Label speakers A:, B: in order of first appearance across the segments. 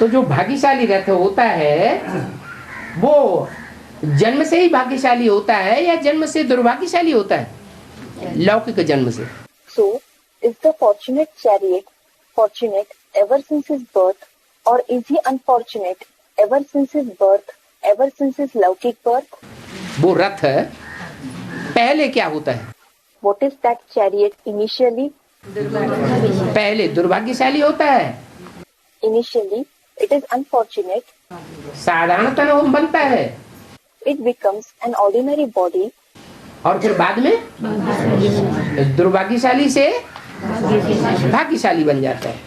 A: तो जो भाग्यशाली रथ होता है वो जन्म से ही भाग्यशाली होता है या जन्म से दुर्भाग्यशाली होता है? लौकिक जन्म से।
B: So, is the fortunate chariot fortunate ever since his birth, or is he unfortunate ever since his birth, ever since his लौकिक birth?
A: वो रथ पहले क्या होता है?
B: What is that chariot initially?
A: पहले दुर्भाग्यशाली होता है।
B: Initially, it is unfortunate.
A: साधारणतः वो बनता है।
B: It becomes an ordinary body.
A: और फिर बाद में दुर्भाग्यशाली से भाग्यशाली बन जाता है।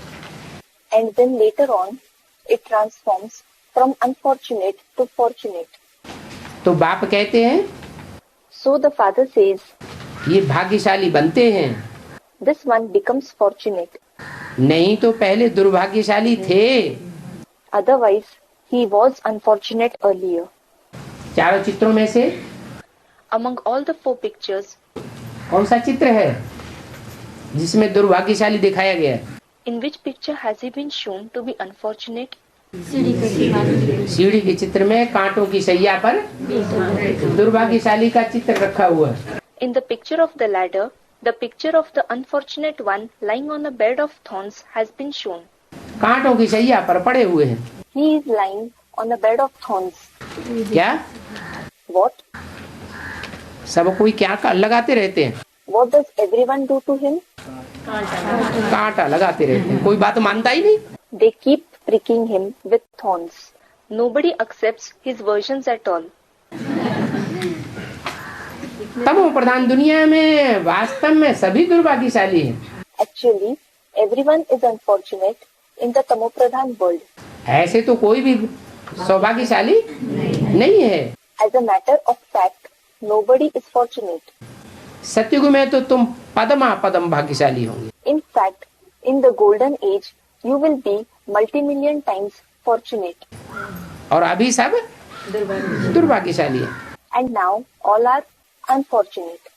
B: And then later on, it transforms from unfortunate to fortunate.
A: तो बाप कहते हैं
B: So the father says,
A: ये भाग्यशाली बनते हैं।
B: this one becomes fortunate.
A: नहीं तो पहले दुर्भाग्यशाली थे।
B: Otherwise, he was unfortunate earlier.
A: चारों चित्रों में से
B: Among all the 4 pictures,
A: कौन सा चित्र है जिसमें दुर्भाग्यशाली दिखाया गया है?
B: in which picture has he been shown to be unfortunate?
A: सीढ़ी के चित्र में कांटों की सैया पर दुर्भाग्यशाली का चित्र रखा हुआ है।
B: In the picture of the ladder, the picture of the unfortunate one lying on a bed of thorns has been shown.
A: कांटों की सैया पर पड़े हुए हैं।
B: He is lying on a bed of thorns.
A: क्या?
B: What?
A: सब कोई क्या लगाते रहते हैं?
B: What does everyone do to him?
A: कांटा लगाते रहते हैं, कोई बात मानता ही नहीं।
B: They keep pricking him with thorns. Nobody accepts his versions at all.
A: तमो प्रधान दुनिया में वास्तव में सभी दुर्भाग्यशाली हैं।
B: Actually, everyone is unfortunate in the Tamopradhan world.
A: ऐसे तो कोई भी सौभाग्यशाली नहीं है।
B: As a matter of fact, nobody is fortunate.
A: सतयुग में तो तुम पदमा पदम भाग्यशाली होंगे।
B: In fact, in the golden age, you will be multi-million times fortunate.
A: और अभी सब दुर्भाग्यशाली है।
B: And now all are unfortunate.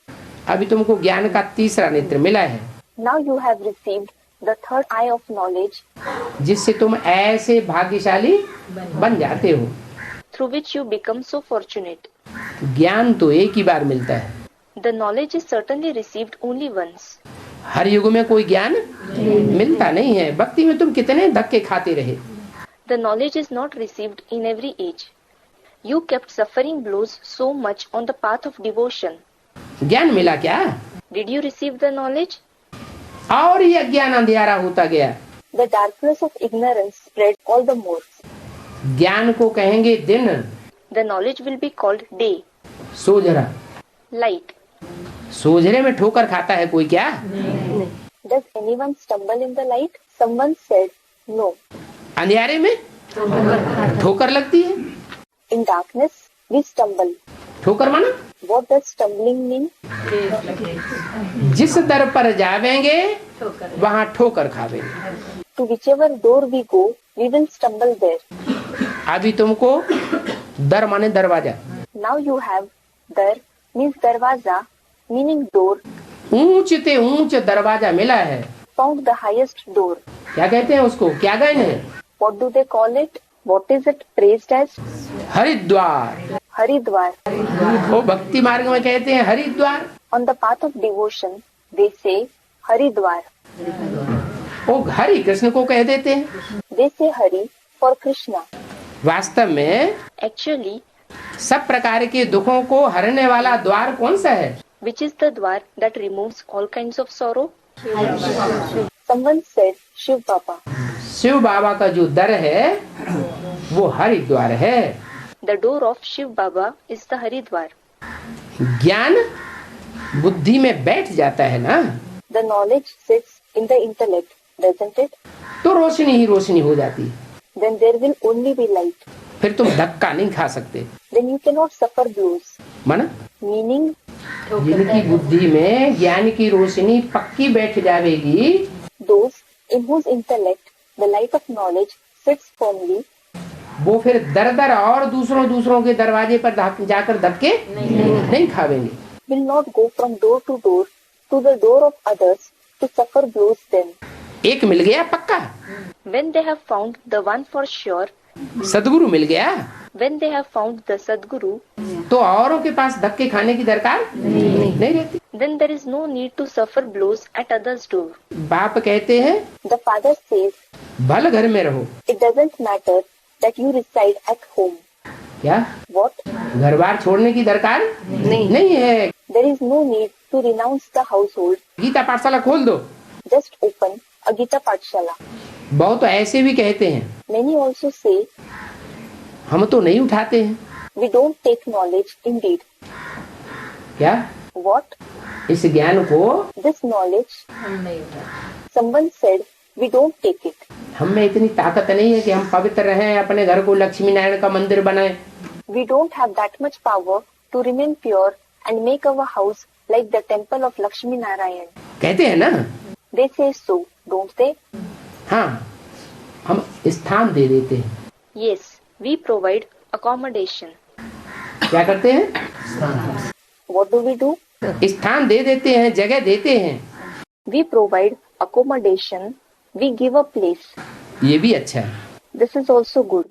A: अभी तुमको ज्ञान का तीसरा नेत्र मिला है।
B: Now you have received the third eye of knowledge,
A: जिससे तुम ऐसे भाग्यशाली बन जाते हो।
B: through which you become so fortunate.
A: ज्ञान तो एक ही बार मिलता है।
B: The knowledge is certainly received only once.
A: हर युग में कोई ज्ञान मिलता नहीं है। भक्ति में तुम कितने धक्के खाते रहे।
B: The knowledge is not received in every age. You kept suffering blows so much on the path of devotion.
A: ज्ञान मिला क्या?
B: Did you receive the knowledge?
A: और ये अज्ञान अंधियारा होता गया।
B: The darkness of ignorance spread all the more.
A: ज्ञान को कहेंगे दिन,
B: The knowledge will be called day,
A: सोझरा।
B: light.
A: सोझरे में ठोकर खाता है कोई क्या?
B: Does anyone stumble in the light? Someone said, no.
A: अंधियारे में ठोकर लगती है।
B: In darkness, we stumble.
A: ठोकर माना
B: What does stumbling mean?
A: जिस दर पर जावेंगे वहाँ ठोकर खावेंगे।
B: To whichever door we go, we will stumble there.
A: अभी तुमको दर माने दरवाजा,
B: Now you have dar means darwaza, meaning door,
A: ऊंच ते ऊंच दरवाजा मिला है।
B: found the highest door.
A: क्या कहते हैं उसको? क्या गए हैं?
B: What do they call it? What is it praised as?
A: Haridwar.
B: Haridwar.
A: वो भक्ति मार्ग में कहते हैं Haridwar.
B: On the path of devotion, they say Haridwar.
A: वो हरि कृष्ण को कह देते हैं।
B: They say Hari for Krishna.
A: वास्तव में
B: Actually,
A: सब प्रकार के दुखों को हरने वाला द्वार कौन सा है?
B: which is the dwar that removes all kinds of sorrow? Someone said Shiv Baba.
A: Shiv बाबा का जो दर है वो हरिद्वार है।
B: The door of Shiv Baba is the Haridwar.
A: ज्ञान बुद्धि में बैठ जाता है ना,
B: The knowledge sits in the intellect, doesn't it?
A: तो रोशनी ही रोशनी हो जाती है।
B: Then there will only be light.
A: फिर तुम धक्का नहीं खा सकते।
B: Then you cannot suffer blows.
A: माना
B: Meaning,
A: जिनकी बुद्धि में ज्ञान की रोशनी पक्की बैठ जाएगी,
B: those in whose intellect the light of knowledge sits firmly,
A: वो फिर दर दर और दूसरों के दरवाजे पर जाकर धक्के नहीं खावेंगे।
B: will not go from door to the door of others to suffer blows then.
A: एक मिल गया पक्का,
B: When they have found the one for sure,
A: सदगुरु मिल गया,
B: when they have found the Sadguru,
A: तो औरों के पास धक्के खाने की दरकार नहीं रहती।
B: then there is no need to suffer blows at others' door.
A: बाप कहते हैं
B: The father says,
A: भल घर में रहो।
B: it doesn't matter that you reside at home.
A: क्या
B: What?
A: घर बार छोड़ने की दरकार नहीं है।
B: There is no need to renounce the household.
A: Gita पाठशाला खोल दो।
B: Just open a Gita Pathshala.
A: बहुत तो ऐसे भी कहते हैं
B: Many also say,
A: हम तो नहीं उठाते हैं।
B: we don't take knowledge indeed.
A: क्या
B: What?
A: इस ज्ञान को
B: This knowledge, someone said, we don't take it.
A: हम में इतनी ताकत नहीं है कि हम पवित्र रहें, अपने घर को लक्ष्मी नारायण का मंदिर बनाएं।
B: We don't have that much power to remain pure and make our house like the temple of Lakshmi Narayan.
A: कहते हैं ना,
B: They say so, don't they?
A: हाँ, हम स्थान दे देते हैं।
B: Yes, we provide accommodation.
A: क्या करते हैं?
B: What do we do?
A: स्थान दे देते हैं, जगह देते हैं।
B: We provide accommodation. We give a place.
A: ये भी अच्छा है।
B: This is also good.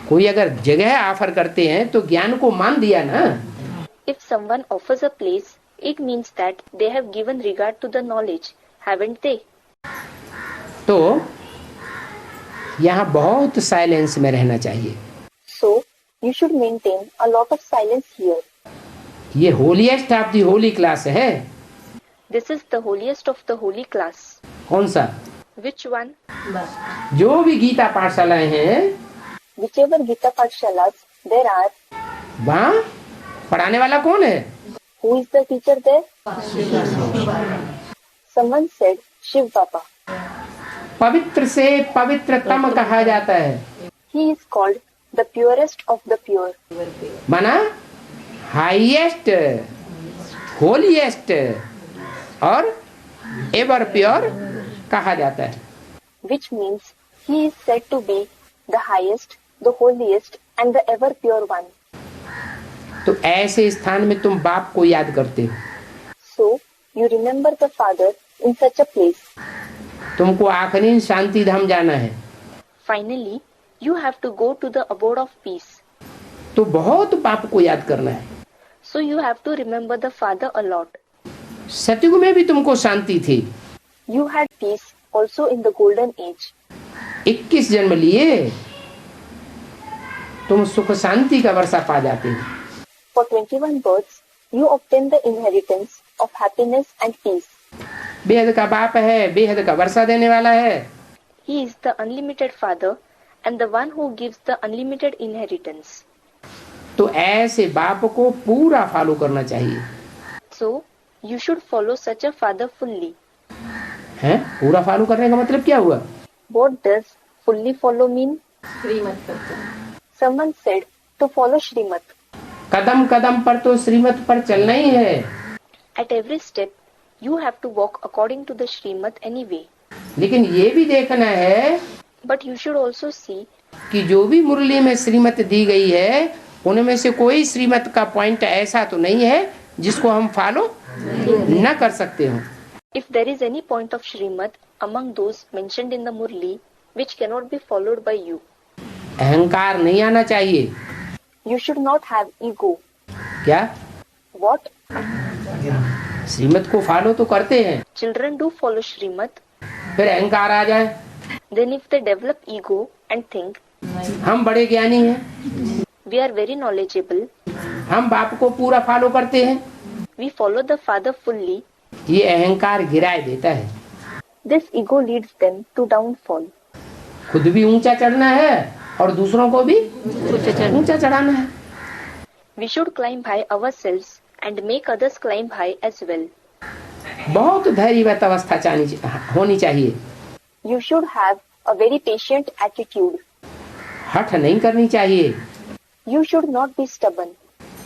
A: कोई अगर जगह ऑफर करते हैं तो ज्ञान को मान दिया ना।
B: If someone offers a place, it means that they have given regard to the knowledge, haven't they?
A: तो यहाँ बहुत साइलेंस में रहना चाहिए।
B: So, you should maintain a lot of silence here.
A: ये holiest of the Holi class है।
B: This is the holiest of the holy class.
A: कौन सा?
B: Which one?
A: जो भी गीता पाठशालाएं हैं,
B: Whichever Gita Pathshalas there are,
A: वहाँ पढ़ाने वाला कौन है?
B: who is the teacher there? Someone said Shiv Baba.
A: पवित्र से पवित्रतम कहा जाता है।
B: He is called the purest of the pure.
A: माना हाईएस्ट, होलीएस्ट और एवर प्योर कहा जाता है।
B: Which means he is said to be the highest, the holiest and the ever pure one.
A: तो ऐसे स्थान में तुम बाप को याद करते हो।
B: So, you remember the Father in such a place.
A: तुमको आखिरी शांति धाम जाना है,
B: Finally, you have to go to the abode of peace.
A: तो बहुत बाप को याद करना है।
B: So, you have to remember the Father a lot.
A: सतयुग में भी तुमको शांति थी।
B: You had peace also in the golden age.
A: 21 जन्म लिए तुम सुख शांति का वर्षा पा जाते हो।
B: For 21 births, you obtain the inheritance of happiness and peace.
A: बेहद का बाप है, बेहद का वर्षा देने वाला है।
B: He is the unlimited Father and the one who gives the unlimited inheritance.
A: तो ऐसे बाप को पूरा फॉलो करना चाहिए।
B: So, you should follow such a Father fully.
A: हैं? पूरा फॉलो करने का मतलब क्या हुआ?
B: What does fully follow mean? Someone said to follow Srimad.
A: कदम कदम पर तो श्रीमत पर चलना ही है।
B: At every step, you have to walk according to the Srimad anyway.
A: लेकिन ये भी देखना है
B: But you should also see
A: कि जो भी मुरली में श्रीमत दी गई है, उनमें से कोई श्रीमत का पॉइंट ऐसा तो नहीं है जिसको हम फॉलो न कर सकते हो।
B: if there is any point of Srimad among those mentioned in the Murli which cannot be followed by you.
A: अहंकार नहीं आना चाहिए।
B: You should not have ego.
A: क्या?
B: What?
A: श्रीमत को फॉलो तो करते हैं,
B: Children do follow Srimad.
A: फिर अहंकार आ जाए,
B: Then if they develop ego and think,
A: हम बड़े ज्ञानी हैं,
B: we are very knowledgeable,
A: हम बाप को पूरा फॉलो करते हैं,
B: we follow the Father fully,
A: ये अहंकार गिराए देता है।
B: this ego leads them to downfall.
A: खुद भी ऊंचा चढ़ना है और दूसरों को भी ऊंचा चढ़ाना है।
B: We should climb high ourselves and make others climb high as well.
A: बहुत धैर्यवत अवस्था होनी चाहिए।
B: You should have a very patient attitude.
A: हठ नहीं करनी चाहिए।
B: You should not be stubborn.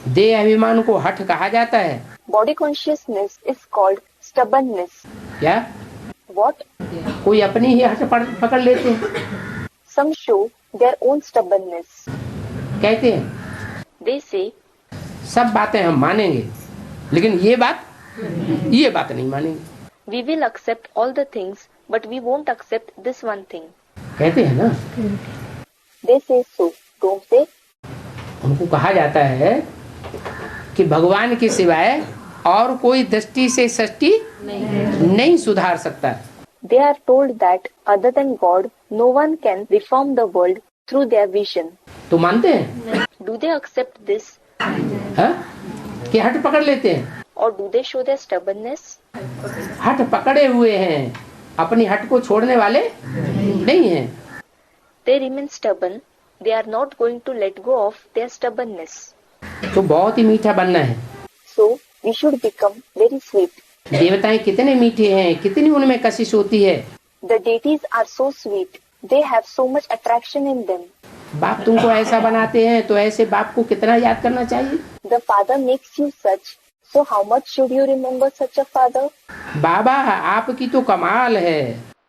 A: देह अभिमान को हठ कहा जाता है।
B: Body consciousness is called stubbornness.
A: क्या?
B: What?
A: कोई अपनी ही हठ पकड़ लेते हैं,
B: Some show their own stubbornness.
A: कहते हैं
B: They say,
A: सब बातें हम मानेंगे, लेकिन ये बात नहीं मानेंगे।
B: we will accept all the things, but we won't accept this one thing.
A: कहते हैं ना,
B: They say so, don't they?
A: उनको कहा जाता है कि भगवान के सिवाय और कोई दृष्टि से सृष्टि नहीं सुधार सकता।
B: They are told that other than God, no one can reform the world through their vision.
A: तो मानते हैं?
B: Do they accept this?
A: हाँ? कि हट पकड़ लेते हैं?
B: Or do they show their stubbornness?
A: हट पकड़े हुए हैं, अपनी हट को छोड़ने वाले नहीं हैं।
B: They remain stubborn. They are not going to let go of their stubbornness.
A: तो बहुत ही मीठा बनना है।
B: So we should become very sweet.
A: देवताएं कितने मीठे हैं, कितनी उनमें कशिश होती है।
B: The deities are so sweet. They have so much attraction in them.
A: बाप तुमको ऐसा बनाते हैं तो ऐसे बाप को कितना याद करना चाहिए।
B: The Father makes you such. So how much should you remember such a Father?
A: बाबा आपकी तो कमाल है।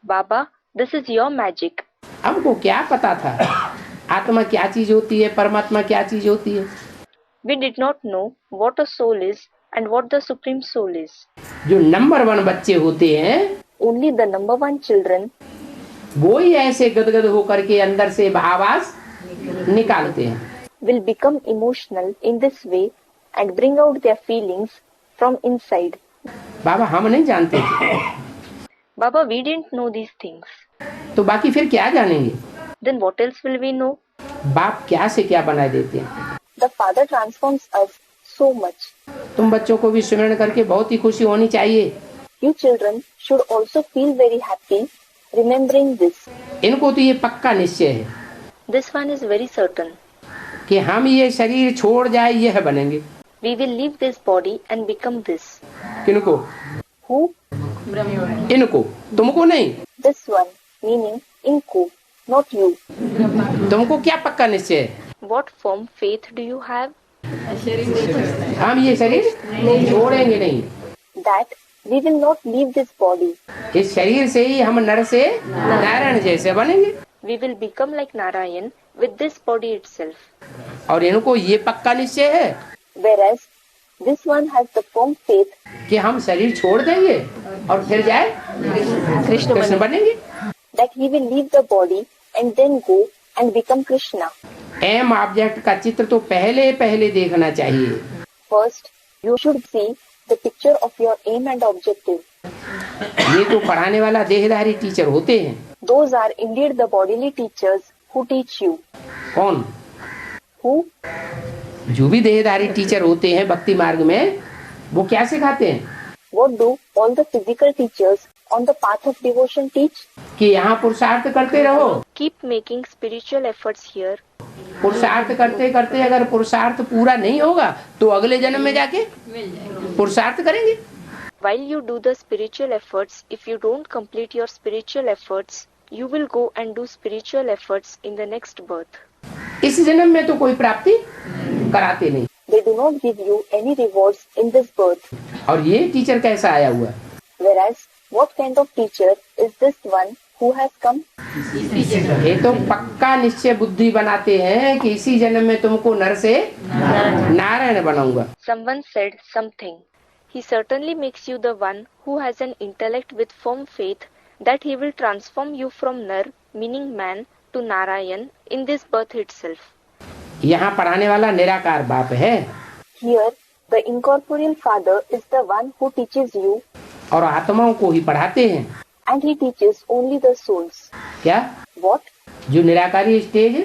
B: Baba, this is your magic.
A: हमको क्या पता था आत्मा क्या चीज होती है, परमात्मा क्या चीज होती है।
B: We did not know what a soul is and what the Supreme Soul is.
A: जो नंबर 1 बच्चे होते हैं,
B: Only the number 1 children
A: वो ही ऐसे गदगद होकर के अंदर से आवाज निकालते हैं।
B: will become emotional in this way and bring out their feelings from inside.
A: बाबा हम नहीं जानते थे,
B: Baba, we didn't know these things.
A: तो बाकी फिर क्या जानेंगे।
B: Then what else will we know?
A: बाप क्या से क्या बना देते हैं।
B: The Father transforms us so much.
A: तुम बच्चों को भी स्मरण करके बहुत ही खुशी होनी चाहिए।
B: You children should also feel very happy remembering this.
A: इनको तो ये पक्का निश्चय है
B: This one is very certain.
A: कि हम ये शरीर छोड़ जाए यह बनेंगे।
B: We will leave this body and become this.
A: किनको?
B: Who?
A: इनको, तुमको नहीं।
B: This one, meaning Inku, not you.
A: तुमको क्या पक्का निश्चय है?
B: What firm faith do you have?
A: हम ये शरीर छोड़ेंगे नहीं।
B: That we will not leave this body.
A: इस शरीर से ही हम नर से नारायण जैसे बनेंगे।
B: We will become like Narayan with this body itself.
A: और इनको ये पक्का निश्चय है
B: Whereas this one has the firm faith
A: कि हम शरीर छोड़ देंगे और फिर जाए कृष्ण बनेंगे।
B: that he will leave the body and then go and become Krishna.
A: एम ऑब्जेक्ट का चित्र तो पहले देखना चाहिए।
B: First, you should see the picture of your aim and objective.
A: ये तो पढ़ाने वाला देहधारी टीचर होते हैं।
B: Those are indeed the bodily teachers who teach you.
A: कौन?
B: Who?
A: जो भी देहधारी टीचर होते हैं भक्ति मार्ग में, वो क्या सिखाते हैं?
B: What do all the physical teachers on the path of devotion teach?
A: कि यहाँ पुरुषार्थ करते रहो।
B: Keep making spiritual efforts here.
A: पुरुषार्थ करते करते अगर पुरुषार्थ पूरा नहीं होगा तो अगले जन्म में जाके पुरुषार्थ करेंगे।
B: While you do the spiritual efforts, if you don't complete your spiritual efforts, you will go and do spiritual efforts in the next birth.
A: इस जन्म में तो कोई प्राप्ति कराते नहीं।
B: They do not give you any rewards in this birth.
A: और ये टीचर कैसा आया हुआ?
B: Whereas, what kind of teacher is this one who has come?
A: ये तो पक्का निश्चय बुद्धि बनाते हैं कि इसी जन्म में तुमको नर से नारायण बनाऊंगा।
B: Someone said something. He certainly makes you the one who has an intellect with firm faith that he will transform you from Nar, meaning man, to Narayan in this birth itself.
A: यहाँ पढ़ाने वाला निराकार बाप है।
B: Here, the incorporeal Father is the one who teaches you,
A: और आत्माओं को ही पढ़ाते हैं।
B: and he teaches only the souls.
A: क्या?
B: What?
A: जो निराकारी स्टेज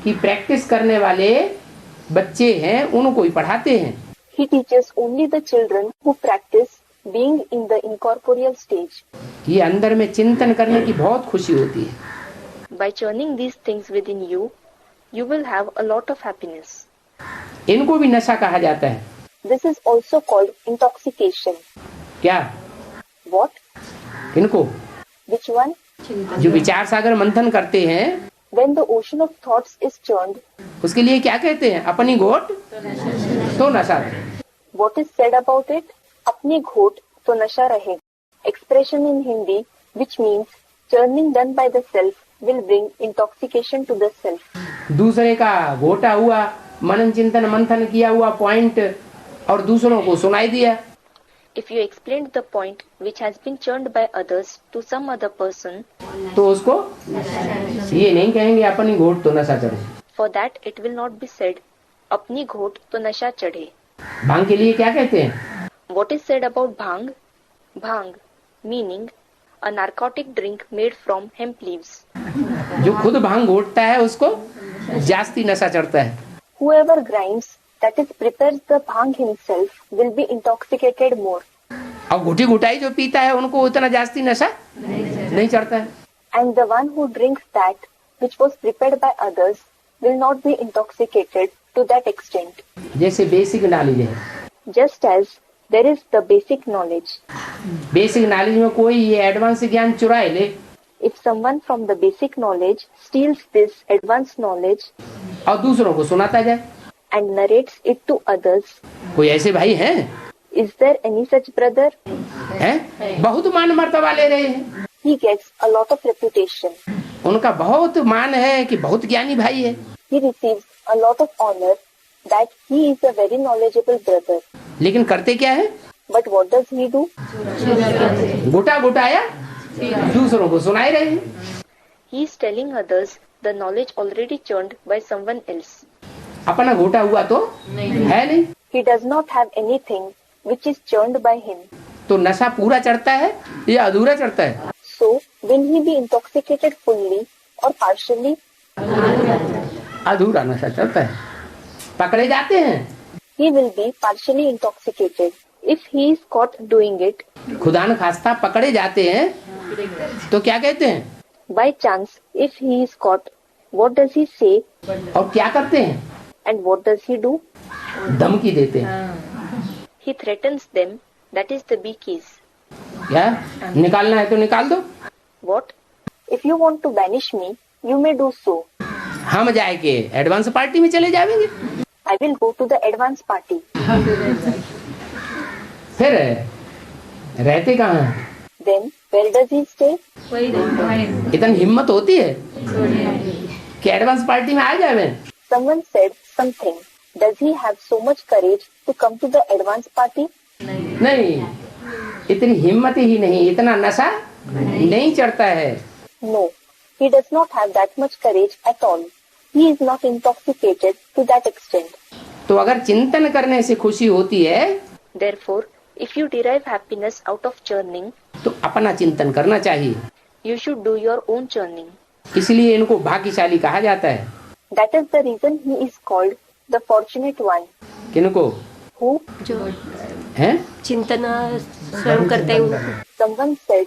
A: की प्रैक्टिस करने वाले बच्चे हैं उनको ही पढ़ाते हैं।
B: He teaches only the children who practice being in the incorporeal stage.
A: ये अंदर में चिंतन करने की बहुत खुशी होती है।
B: By churning these things within you, you will have a lot of happiness.
A: इनको भी नशा कहा जाता है।
B: This is also called intoxication.
A: क्या?
B: What?
A: इनको
B: Which one?
A: जो विचार सागर मंथन करते हैं
B: When the ocean of thoughts is churned,
A: उसके लिए क्या कहते हैं? अपनी घोट तो नशा।
B: what is said about it? अपनी घोट तो नशा रहे. Expression in Hindi, which means churning done by the self will bring intoxication to the self.
A: दूसरे का घोटा हुआ मनन चिंतन मंथन किया हुआ पॉइंट और दूसरों को सुनाई दिया।
B: If you explained the point which has been churned by others to some other person,
A: तो उसको ये नहीं कहेंगे अपनी घोट तो नशा चढ़े।
B: for that it will not be said, अपनी घोट तो नशा चढ़े।
A: भांग के लिए क्या कहते हैं?
B: What is said about bhang? Bhang, meaning a narcotic drink made from hemp leaves.
A: जो खुद भांग घोटता है उसको जास्ती नशा चढ़ता है।
B: Whoever grinds, that is prepares the bhang himself, will be intoxicated more.
A: और घुटी घुटाई जो पीता है उनको उतना जास्ती नशा नहीं चढ़ता है।
B: And the one who drinks that which was prepared by others will not be intoxicated to that extent.
A: जैसे बेसिक नॉलेज है,
B: Just as there is the basic knowledge.
A: Basic knowledge में कोई ये एडवांस ज्ञान चुराए ले
B: If someone from the basic knowledge steals this advanced knowledge
A: और दूसरों को सुनाता जाए,
B: and narrates it to others,
A: कोई ऐसे भाई हैं?
B: is there any such brother?
A: हैं? बहुत मान मर्तबा ले रहे हैं,
B: He gets a lot of reputation.
A: उनका बहुत मान है कि बहुत ज्ञानी भाई है,
B: He receives a lot of honor that he is a very knowledgeable brother.
A: लेकिन करते क्या है?
B: But what does he do?
A: घुटा घुटाया दूसरों को सुनाए रहे हैं।
B: He is telling others the knowledge already churned by someone else.
A: अपना घोटा हुआ तो है नहीं,
B: He does not have anything which is churned by him.
A: तो नशा पूरा चढ़ता है या अधूरा चढ़ता है?
B: So, will he be intoxicated fully or partially?
A: अधूरा नशा चढ़ता है। पकड़े जाते हैं,
B: He will be partially intoxicated. If he is caught doing it,
A: खुदा न खास्ता पकड़े जाते हैं तो क्या कहते हैं?
B: by chance, if he is caught, what does he say
A: और क्या करते हैं?
B: and what does he do?
A: धमकी देते हैं।
B: He threatens them, that is the big keys.
A: क्या निकालना है तो निकाल दो,
B: What? If you want to banish me, you may do so.
A: हम जाए के एडवांस पार्टी में चले जाएंगे।
B: I will go to the advance party.
A: फिर रहते कहाँ हैं?
B: Then, where does he stay?
A: इतनी हिम्मत होती है कि एडवांस पार्टी में आ जाए?
B: Someone said something. Does he have so much courage to come to the advance party?
A: नहीं, इतनी हिम्मत ही नहीं, इतना नशा नहीं चढ़ता है।
B: No, he does not have that much courage at all. He is not intoxicated to that extent.
A: तो अगर चिंतन करने से खुशी होती है
B: Therefore, if you derive happiness out of churning,
A: तो अपना चिंतन करना चाहिए।
B: you should do your own churning.
A: इसलिए इनको भाग्यशाली कहा जाता है।
B: That is the reason he is called the fortunate one.
A: किनको?
B: Who?
C: जो
A: हैं?
C: चिंतन स्वयं करते हैं।
B: Someone said,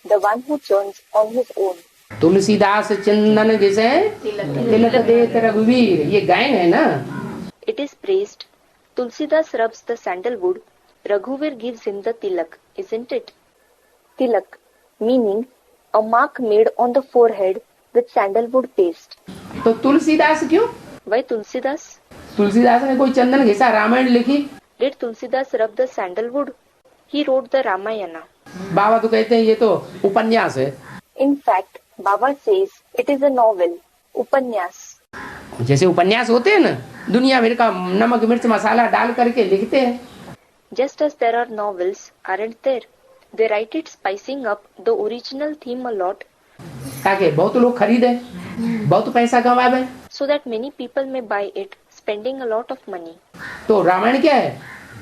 B: the one who churns on his own.
A: Tulsidas चंदन घिसे तिलक देत रघुवीर, ये गायन है ना।
B: It is praised. Tulsidas rubs the sandalwood. Raghuvir gives him the tilak, isn't it? Tilak, meaning a mark made on the forehead with sandalwood paste.
A: तो तुलसीदास क्यों?
B: Why Tulsidas?
A: Tulsidas ने कोई चंदन घिसा रामायण लिखी?
B: Did Tulsidas rub the sandalwood? He wrote the Ramayana.
A: बाबा तो कहते हैं ये तो उपन्यास है।
B: In fact, Baba says it is a novel, Upanyas.
A: जैसे उपन्यास होते हैं ना, दुनिया भर का नमक मिर्च मसाला डाल करके लिखते हैं।
B: Just as there are novels, aren't there? They write it spicing up the original theme a lot
A: ताकि बहुत लोग खरीदे, बहुत पैसा कमावे।
B: so that many people may buy it, spending a lot of money.
A: तो रामायण क्या है?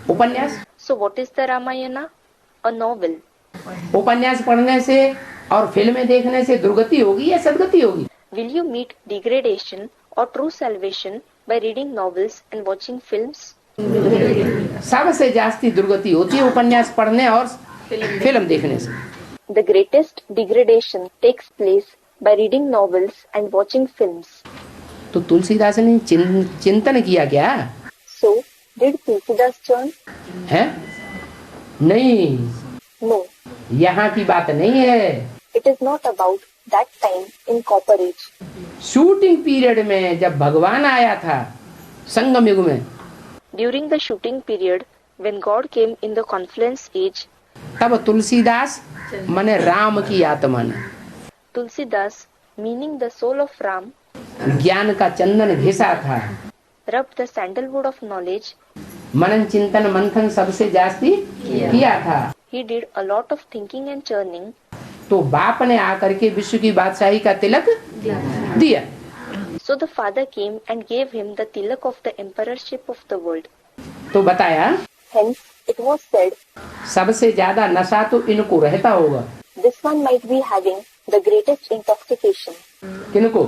A: उपन्यास।
B: So what is the Ramayana? A novel.
A: उपन्यास पढ़ने से और फिल्में देखने से दुर्गति होगी या सदगति होगी?
B: Will you meet degradation or true salvation by reading novels and watching films?
A: सबसे जास्ती दुर्गति होती है उपन्यास पढ़ने और फिल्म देखने से।
B: The greatest degradation takes place by reading novels and watching films.
A: तो तुलसीदास ने चिंतन किया क्या
B: So, did Tulsidas churn?
A: है? नहीं,
B: No,
A: यहाँ की बात नहीं है।
B: it is not about that time in Copper Age.
A: Shooting period में जब भगवान आया था संगम युग में,
B: During the shooting period, when God came in the confluence age,
A: तब तुलसीदास माने राम की आत्मा ने
B: Tulsidas, meaning the soul of Ram,
A: ज्ञान का चंदन घिसा था।
B: rubbed the sandalwood of knowledge
A: मनन चिंतन मंथन सबसे जास्ती किया था।
B: He did a lot of thinking and churning.
A: तो बाप ने आकर के विश्व की बादशाही का तिलक दिया।
B: So the father came and gave him the tilak of the emperorship of the world.
A: तो बताया
B: Hence, it was said,
A: सबसे ज्यादा नशा तो इनको रहता होगा।
B: this one might be having the greatest intoxication.
A: किनको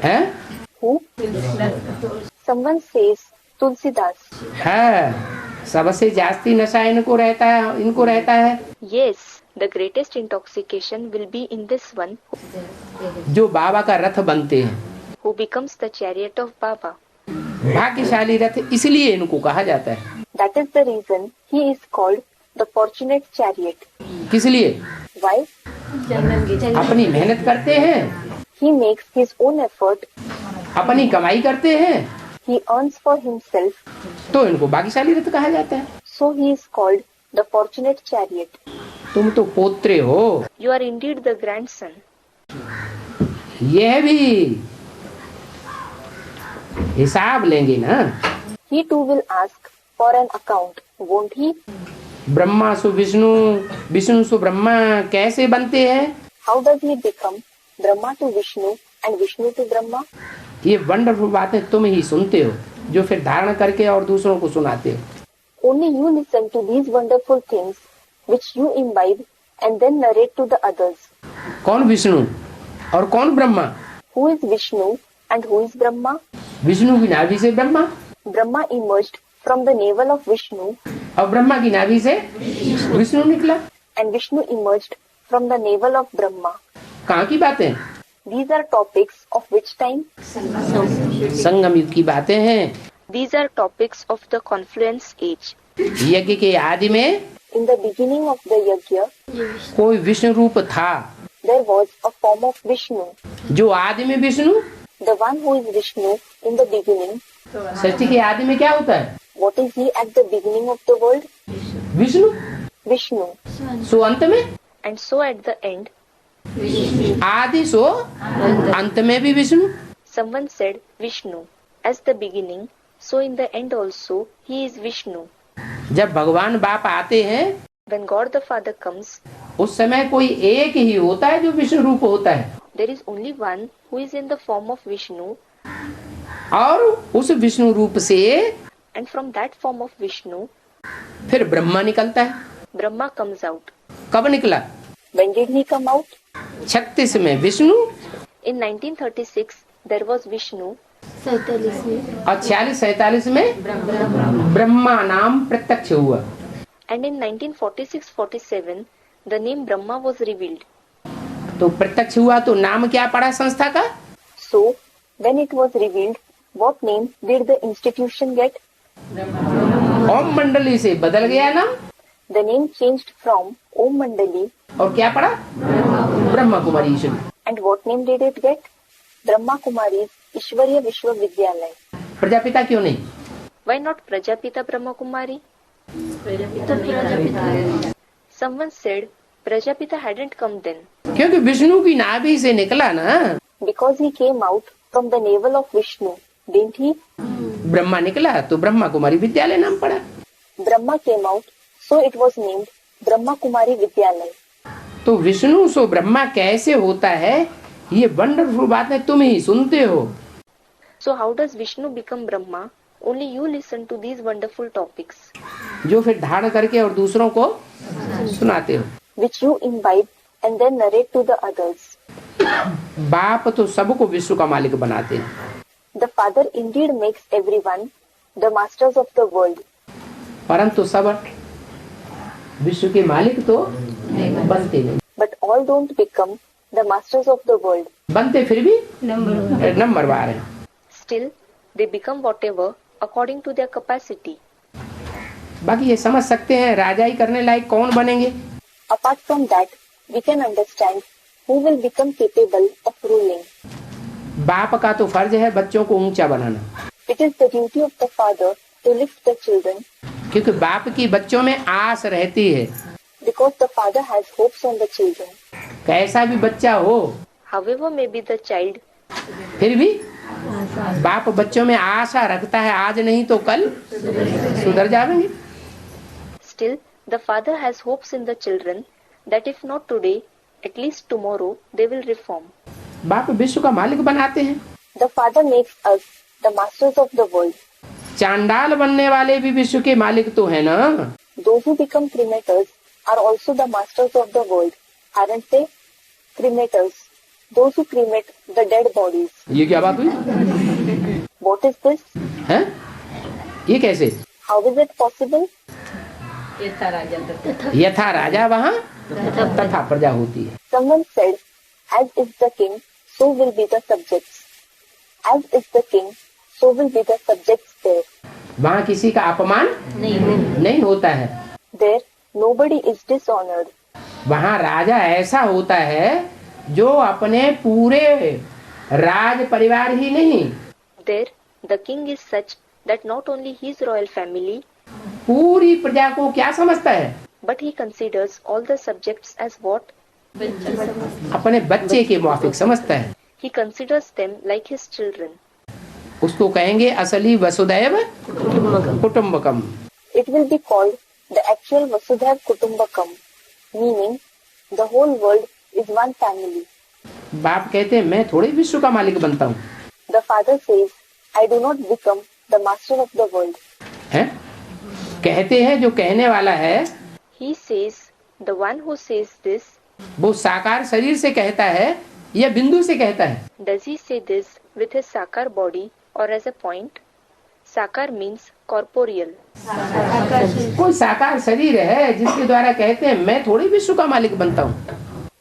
A: है?
B: Who? Someone says Tulsidas.
A: है, सबसे जास्ती नशा इनको रहता है।
B: Yes, the greatest intoxication will be in this one
A: जो बाबा का रथ बनते हैं,
B: who becomes the chariot of Baba.
A: भाग्यशाली रथ इसलिए इनको कहा जाता है।
B: That is the reason he is called the fortunate chariot.
A: किस लिए?
B: Why?
A: अपनी मेहनत करते हैं,
B: He makes his own effort.
A: अपनी कमाई करते हैं,
B: He earns for himself.
A: तो इनको भाग्यशाली रथ कहा जाता है।
B: So he is called the fortunate chariot.
A: तुम तो पोत्रे हो।
B: You are indeed the grandson.
A: यह भी हिसाब लेंगे ना।
B: He too will ask for an account, won't he?
A: Brahma सु विष्णु, विष्णु सु ब्रह्मा कैसे बनते हैं?
B: How does he become Brahma to Vishnu and Vishnu to Brahma?
A: ये वंडरफुल बातें तुम ही सुनते हो, जो फिर धारण करके और दूसरों को सुनाते हो।
B: Only you listen to these wonderful things which you imbibe and then narrate to the others.
A: कौन विष्णु और कौन Brahma?
B: Who is Vishnu and who is Brahma?
A: Vishnu की नाभि से Brahma,
B: Brahma emerged from the navel of Vishnu
A: और ब्रह्मा की नाभि से विष्णु निकला।
B: and Vishnu emerged from the navel of Brahma.
A: कहाँ की बातें?
B: These are topics of which time?
A: संगम युग की बातें हैं।
B: These are topics of the confluence age.
A: यज्ञ के आदि में
B: In the beginning of the yajna,
A: कोई विष्णु रूप था,
B: there was a form of Vishnu.
A: जो आदि में Vishnu.
B: The one who is Vishnu in the beginning.
A: सृष्टि के आदि में क्या होता है?
B: What is he at the beginning of the world?
A: Vishnu.
B: Vishnu.
A: सो अंत में
B: And so at the end,
A: आदि, सो अंत में भी Vishnu.
B: someone said Vishnu. As the beginning, so in the end also, he is Vishnu.
A: जब भगवान बाप आते हैं,
B: When God the Father comes,
A: उस समय कोई एक ही होता है जो विष्णु रूप होता है,
B: there is only one who is in the form of Vishnu,
A: और उस विष्णु रूप से
B: and from that form of Vishnu,
A: फिर ब्रह्मा निकलता है।
B: Brahma comes out.
A: कब निकला?
B: When did he come out?
A: 36 में Vishnu
B: In 1936, there was Vishnu,
C: 47 में
A: और 46-47 में ब्रह्मा नाम प्रत्यक्ष हुआ।
B: and in 1946-47, the name Brahma was revealed.
A: तो प्रत्यक्ष हुआ तो नाम क्या पड़ा संस्था का?
B: So, when it was revealed, what name did the institution get?
A: ओम मंडली से बदल गया नाम,
B: The name changed from Om Mandali,
A: और क्या पड़ा? ब्रह्मा कुमारी ईश्वर।
B: and what name did it get? Brahma Kumari's Ishwarya Vishwavidyalaya.
A: Prajapita क्यों नहीं?
B: Why not Prajapita Brahma Kumari? Someone said Prajapita hadn't come then,
A: क्योंकि विष्णु की नाभि से निकला ना।
B: because he came out from the navel of Vishnu, didn't he?
A: Brahma निकला तो ब्रह्मा कुमारी विद्यालय नाम पड़ा।
B: Brahma came out, so it was named Brahma Kumari Vidyalaya.
A: तो विष्णु सो ब्रह्मा कैसे होता है, ये वंडरफुल बातें तुम ही सुनते हो।
B: So how does Vishnu become Brahma? Only you listen to these wonderful topics,
A: जो फिर धारण करके और दूसरों को सुनाते हो।
B: which you imbibe and then narrate to the others.
A: बाप तो सबको विश्व का मालिक बनाते हैं,
B: The Father indeed makes everyone the masters of the world,
A: परंतु सब विश्व के मालिक तो बनते नहीं।
B: but all don't become the masters of the world.
A: बनते फिर भी नंबर बार है।
B: Still, they become whatever according to their capacity.
A: बाकी ये समझ सकते हैं राजाई करने लायक कौन बनेंगे।
B: Apart from that, we can understand who will become capable of ruling.
A: बाप का तो फर्ज है बच्चों को ऊंचा बनाना,
B: It is the duty of the father to lift the children,
A: क्योंकि बाप की बच्चों में आस रहती है।
B: because the father has hopes on the children.
A: कैसा भी बच्चा हो,
B: However may be the child,
A: फिर भी बाप बच्चों में आशा रखता है, आज नहीं तो कल सुधर जाएंगे।
B: Still, the father has hopes in the children that if not today, at least tomorrow they will reform.
A: बाप विश्व का मालिक बनाते हैं।
B: The father makes us the masters of the world.
A: चांडाल बनने वाले भी विश्व के मालिक तो है ना।
B: Those who become cremators are also the masters of the world, aren't they? Cremators, those who cremate the dead bodies.
A: ये क्या बात हुई?
B: What is this?
A: हैं? ये कैसे?
B: How is it possible?
A: यथा राजा वहाँ तथा प्रजा होती है।
B: Someone said, as is the king, so will be the subjects. As is the king, so will be the subjects there.
A: वहाँ किसी का अपमान नहीं होता है।
B: There, nobody is dishonored.
A: वहाँ राजा ऐसा होता है जो अपने पूरे राज परिवार ही नहीं,
B: There, the king is such that not only his royal family,
A: पूरी प्रजा को क्या समझता है?
B: but he considers all the subjects as what?
A: अपने बच्चे के मुआफिक समझता है।
B: He considers them like his children.
A: उसको कहेंगे असली वसुदैव कुटुम्बकम।
B: It will be called the actual Vasudhaiv Kutumbakam, meaning the whole world is one family.
A: बाप कहते हैं मैं थोड़े विश्व का मालिक बनता हूँ।
B: The father says, I do not become the master of the world.
A: हैं? कहते हैं जो कहने वाला है,
B: He says, the one who says this,
A: वो साकार शरीर से कहता है या बिंदु से कहता है?
B: does he say this with his Sakar body or as a point? Sakar means corporeal.
A: कोई साकार शरीर है जिसके द्वारा कहते हैं मैं थोड़ी विश्व का मालिक बनता हूँ।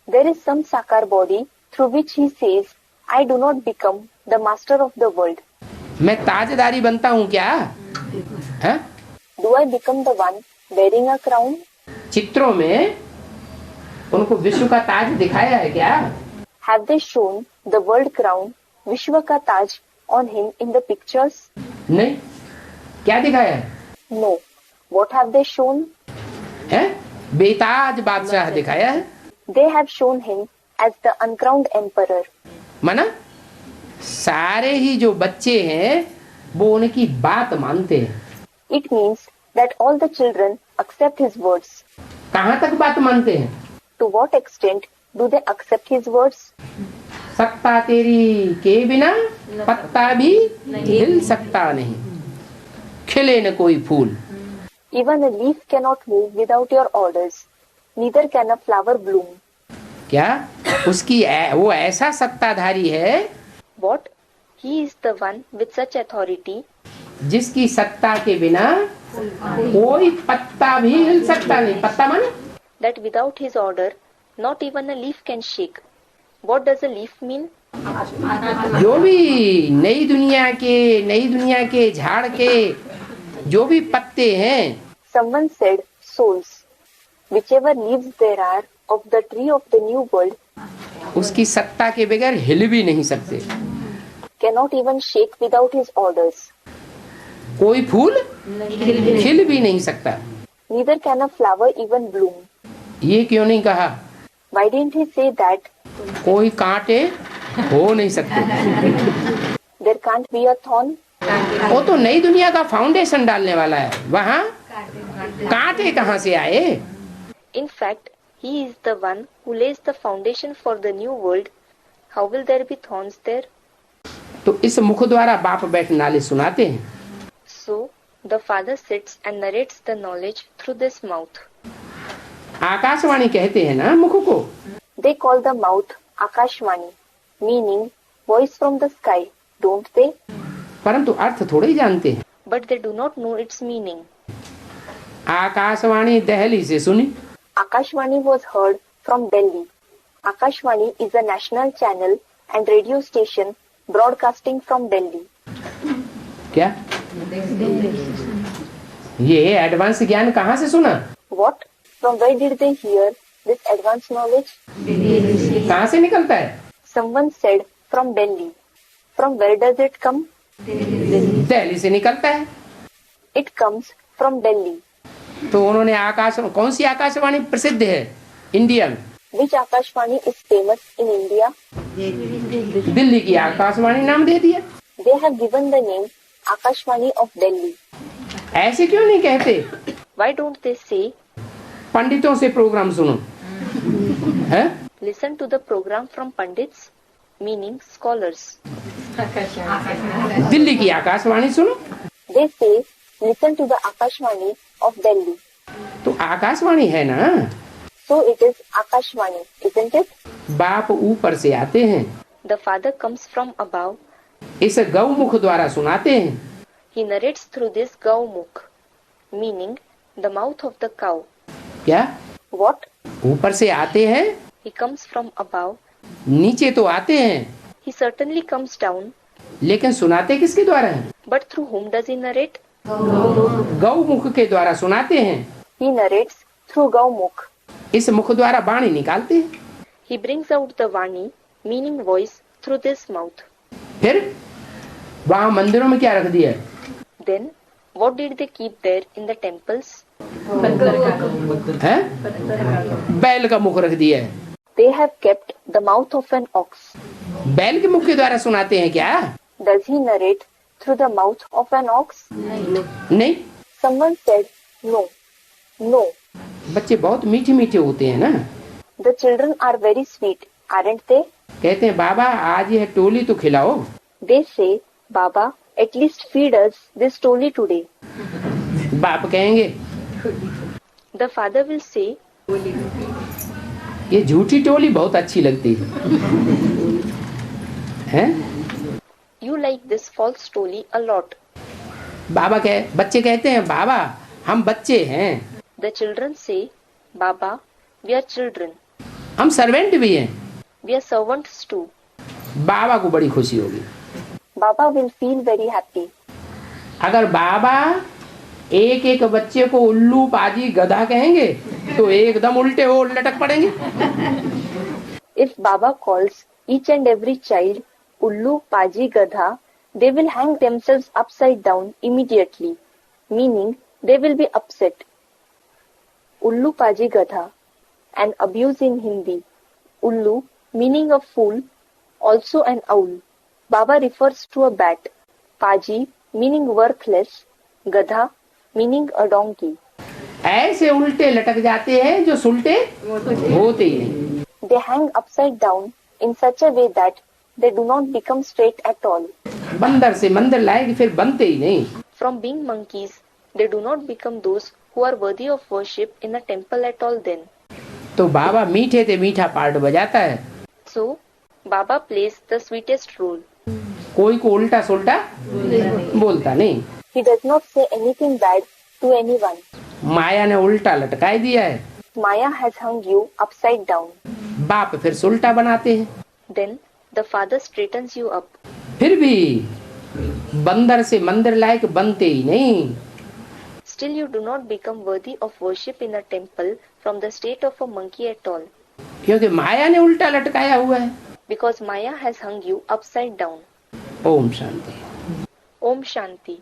B: There is some Sakar body through which he says, I do not become the master of the world.
A: मैं ताजदारी बनता हूँ क्या? हैं?
B: Do I become the one wearing a crown?
A: चित्रों में उनको विश्व का ताज दिखाया है क्या?
B: Have they shown the world crown, Vishwa ka Taj, on him in the pictures?
A: नहीं। क्या दिखाया है?
B: No. What have they shown?
A: हैं? बेताज बादशाह दिखाया है।
B: They have shown him as the uncrowned emperor.
A: माना सारे ही जो बच्चे हैं वो उनकी बात मानते हैं।
B: It means that all the children accept his words.
A: कहाँ तक बात मानते हैं?
B: To what extent do they accept his words?
A: सत्ता तेरी के बिना पत्ता भी हिल सकता नहीं, खिले न कोई फूल।
B: Even a leaf cannot move without your orders. Neither can a flower bloom.
A: क्या उसकी वो ऐसा सत्ताधारी है
B: What? He is the one with such authority
A: जिसकी सत्ता के बिना कोई पत्ता भी हिल सकता नहीं। पत्ता माने
B: that without his order, not even a leaf can shake. What does a leaf mean?
A: जो भी नई दुनिया के झाड़ के जो भी पत्ते हैं,
B: Someone said souls. Whichever leaves there are of the tree of the new world
A: उसकी सत्ता के बगैर हिल भी नहीं सकते।
B: cannot even shake without his orders.
A: कोई फूल खिल भी नहीं सकता।
B: Neither can a flower even bloom.
A: ये क्यों नहीं कहा?
B: Why didn't he say that?
A: कोई कांटे हो नहीं सकते।
B: There can't be a thorn.
A: वो तो नई दुनिया का फाउंडेशन डालने वाला है, वहाँ कांटे कहाँ से आए?
B: In fact, he is the one who lays the foundation for the new world. How will there be thorns there?
A: तो इस मुख द्वारा बाप बैठ नाले सुनाते हैं।
B: So, the father sits and narrates the knowledge through this mouth.
A: Akashvani कहते हैं ना मुख को।
B: They call the mouth Akashvani, meaning voice from the sky, don't they?
A: परंतु अर्थ थोड़े ही जानते हैं।
B: But they do not know its meaning.
A: Akashvani Delhi से सुनी।
B: Akashvani was heard from Delhi. Akashvani is a national channel and radio station broadcasting from Delhi.
A: क्या? ये advance ज्ञान कहाँ से सुना?
B: What? From where did they hear this advanced knowledge?
A: कहाँ से निकलता है?
B: Someone said from Delhi. From where does it come?
A: Delhi से निकलता है।
B: It comes from Delhi.
A: तो उन्होंने कौन सी आकाशवाणी प्रसिद्ध है इंडिया में?
B: Which Akashvani is famous in India?
A: Delhi की आकाशवाणी नाम दे दिया।
B: They have given the name Akashvani of Delhi.
A: ऐसे क्यों नहीं कहते?
B: Why don't they say,
A: पंडितों से प्रोग्राम सुनो है?
B: listen to the program from Pandits, meaning scholars?
A: Delhi की आकाशवाणी सुनो।
B: They say, listen to the Akashvani of Delhi.
A: तो आकाशवाणी है ना?
B: So it is Akashvani, isn't it?
A: बाप ऊपर से आते हैं,
B: The father comes from above.
A: इस गौमुख द्वारा सुनाते हैं।
B: He narrates through this Gaumukh, meaning the mouth of the cow.
A: क्या?
B: What?
A: ऊपर से आते हैं,
B: He comes from above.
A: नीचे तो आते हैं,
B: He certainly comes down.
A: लेकिन सुनाते किसके द्वारा है?
B: But through whom does he narrate?
A: Gaumukh के द्वारा सुनाते हैं।
B: He narrates through Gaumukh.
A: इस मुख द्वारा वाणी निकालते हैं।
B: He brings out the Vani, meaning voice, through this mouth.
A: फिर वहाँ मंदिरों में क्या रख दिया है?
B: Then, what did they keep there in the temples?
A: हैं? बैल का मुख रख दिया है।
B: They have kept the mouth of an ox.
A: बैल के मुख के द्वारा सुनाते हैं क्या?
B: Does he narrate through the mouth of an ox?
A: नहीं।
B: Someone said, no. No.
A: बच्चे बहुत मीठे मीठे होते हैं ना।
B: The children are very sweet, aren't they?
A: कहते हैं बाबा आज यह टोली तो खिलाओ।
B: They say, Baba, at least feed us this toli today.
A: बाप कहेंगे
B: The father will say,
A: ये झूठी टोली बहुत अच्छी लगती है। हैं?
B: you like this false toli a lot.
A: बच्चे कहते हैं बाबा हम बच्चे हैं,
B: The children say, Baba, we are children.
A: हम सर्वेंट भी हैं।
B: We are servants too.
A: बाबा को बड़ी खुशी होगी।
B: Baba will feel very happy.
A: अगर बाबा एक एक बच्चे को उल्लू पाजी गधा कहेंगे तो एकदम उल्टे हो लटक पड़ेंगे।
B: If Baba calls each and every child Ullu, Paji, Gadha, they will hang themselves upside down immediately, meaning they will be upset. Ullu, Paji, Gadha, an abuse in Hindi. Ullu, meaning a fool, also an owl. Baba refers to a bat. Paji, meaning worthless. Gadha, meaning a donkey.
A: ऐसे उल्टे लटक जाते हैं जो सुलटे होते ही नहीं।
B: They hang upside down in such a way that they do not become straight at all.
A: बंदर से मंदिर लाएगी फिर बनते ही नहीं।
B: From being monkeys, they do not become those who are worthy of worship in a temple at all then.
A: तो बाबा मीठे से मीठा पार्ट बजाता है।
B: So, Baba plays the sweetest role.
A: कोई को उल्टा सुल्टा बोलता नहीं।
B: He does not say anything bad to anyone.
A: माया ने उल्टा लटकाई दिया है।
B: Maya has hung you upside down.
A: बाप फिर सुल्टा बनाते हैं।
B: Then, the father straightens you up.
A: फिर भी बंदर से मंदिर लायक बनते ही नहीं।
B: Still you do not become worthy of worship in a temple from the state of a monkey at all.
A: क्योंकि माया ने उल्टा लटकाया हुआ है।
B: Because Maya has hung you upside down.
A: Om Shanti.
B: Om Shanti.